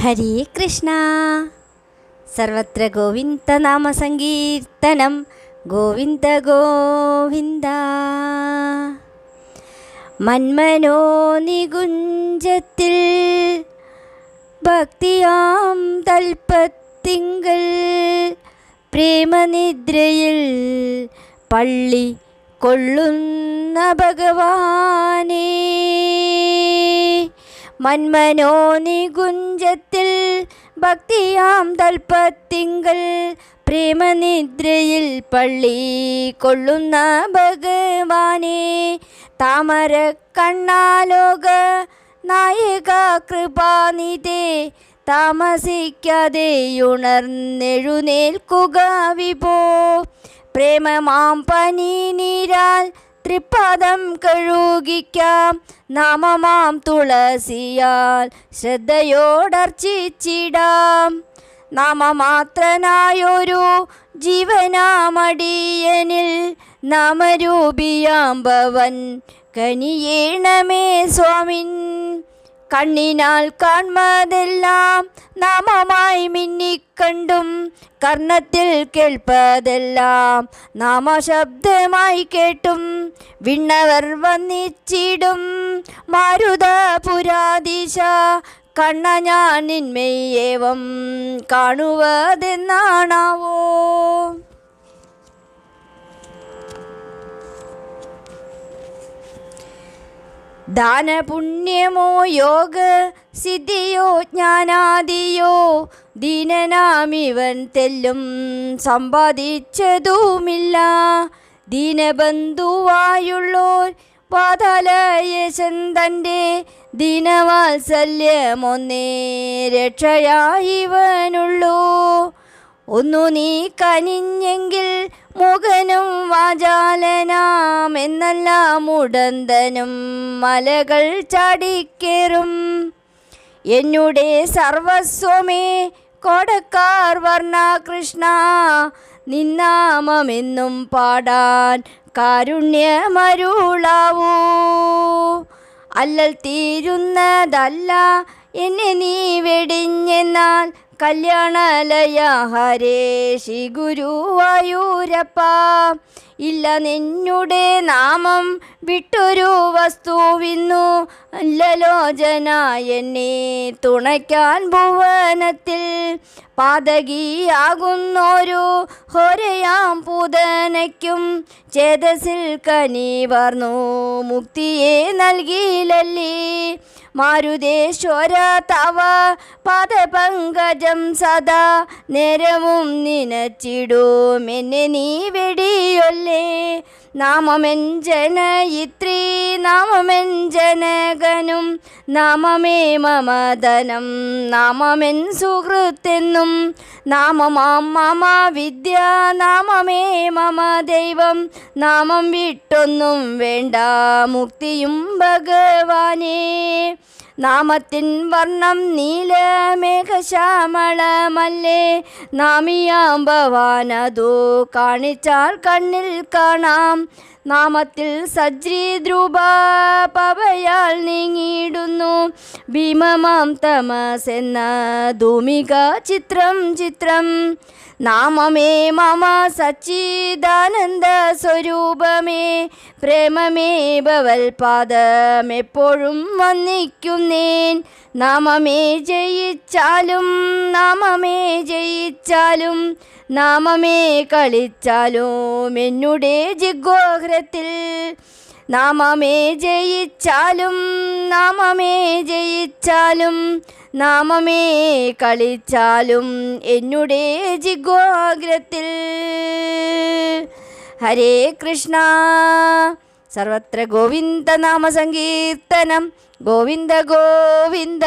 ഹരേ കൃഷ്ണ. സർവത്ര ഗോവിന്ദനാമസങ്കീർത്തനം. ഗോവിന്ദ ഗോവിന്ദ. മന്മനോ നികുഞ്ചത്തിൽ ഭക്തിയാം തൽപ്പത്തിങ്കൽ പ്രേമനിദ്രയിൽ പള്ളി കൊള്ളുന്ന ഭഗവാനേ. മന്മനോ നികുഞ്ചത്തിൽ ഭക്തിയാം തൽപ്പത്തിങ്കൽ പ്രേമനിദ്രയിൽ പള്ളി കൊള്ളുന്ന ഭഗവാനേ. താമര കണ്ണാലോക നായക കൃപാനിധേ, താമസിക്കാതെ ഉണർന്നെഴുന്നേൽക്കുക വിഭോ. പ്രേമമാം പനി നീരാൽ തൃപ്പാദം കഴുകിക്കാം, നാമമാം തുളസിയാൽ ശ്രദ്ധയോടർച്ചിച്ചിടാം. നാമമാത്രനായൊരു ജീവനാമടിയനിൽ നാമരൂപിയാം ഭവൻ കനിയേണമേ സ്വാമിൻ. കണ്ണിനാൽ കാൺമതെല്ലാം നാമമായി മിന്നിക്കണ്ടും, കർണത്തിൽ കേൾപ്പതെല്ലാം നാമശബ്ദമായി കേട്ടും, വിണ്ണവർ വന്നിച്ചിടും മാരുതപുരാധീശ. കണ്ണ ഞാൻ നിന്മയേവം കാണുവതെന്നാണാവോ. ദാനപുണ്യമോ യോഗ സിദ്ധിയോ ജ്ഞാനാദിയോ, ദീനനാമിവൻ തെല്ലും സമ്പാദിച്ചതുമില്ല. ദീനബന്ധുവായുള്ളോർ പാതാലയേശൻ തൻ്റെ ദീനവാത്സല്യമൊന്നേ രക്ഷയായിവനുള്ളൂ. ഒന്നു നീ കനിഞ്ഞെങ്കിൽ മുഖനും വാചാലനാമെന്നെല്ലാം ഉടന്തനും മലകൾ ചാടിക്കേറും. എന്നുടെ സർവസ്വമേ കോടക്കാർ വർണ്ണ കൃഷ്ണ, നിന്നാമമെന്നും പാടാൻ കാരുണ്യമരുളാവൂ. അല്ലൽ തീരുന്നതല്ല എന്നെ നീ വെടിഞ്ഞെന്നാൽ, കല്യാണലയ ഹരേ ശ്രീ ഗുരുവായൂരപ്പ. ഇല്ല നിന്നുടെ നാമം വിട്ടൊരു വസ്തുവിന്നു അല്ലലോചന എന്നെ തുണയ്ക്കാൻ ഭുവനത്തിൽ. പാതകിയാകുന്നൊരു ഹോരയാം പൂതനയ്ക്കും ചേതസിൽ കനിവർന്നു മുക്തിയെ നൽകിയില്ലല്ലേ. മാരുതേശ്വര തവ പാദപങ്കജം സദാ നേരവും നിനച്ചിടും എന്നെ നീ വെടിയൊല്ലേ. നാമമെൻ ജനയിത്രീ നാമമെൻ ജനകനും, നാമമേ മമദനം നാമമെൻ സുഹൃത്തെന്നും. നാമമാം മമ വിദ്യ നാമമേ മമ ദൈവം, നാമം വിട്ടൊന്നും വേണ്ട മുക്തിയും ഭഗവാനേ. നാമത്തിൻ വർണ്ണം നീലമേഘശ്യാമളമല്ലേ, നാമിയാം ഭവാനതു കാണിച്ചാൽ കണ്ണിൽ കാണാം. നാമത്തിൽ സജ്രി ധ്രുവ പവയാൽ നീങ്ങിയിടുന്നു ഭീമമാം തമസെന്ന ധൂമിക ചിത്രം ചിത്രം. നാമമേ മമ സച്ചിദാനന്ദ സ്വരൂപമേ, പ്രേമമേ ഭവൽപാദമെപ്പോഴും വന്ദിക്കുന്നേൻ. നാമമേ ജയിച്ചാലും നാമമേ ജയിച്ചാലും, നാമമേ കളിച്ചാലും എന്നുടെ ജിഗോഹരത്തിൽ. നാമമേ ജയിച്ചാലും നാമമേ ജയിച്ചാലും, നാമമേ കളിച്ചാലും എന്നുടെ ജിഗോഗ്രത്തിൽ. ഹരേ കൃഷ്ണ. സർവത്ര ഗോവിന്ദനാമസങ്കീർത്തനം. ഗോവിന്ദ ഗോവിന്ദ.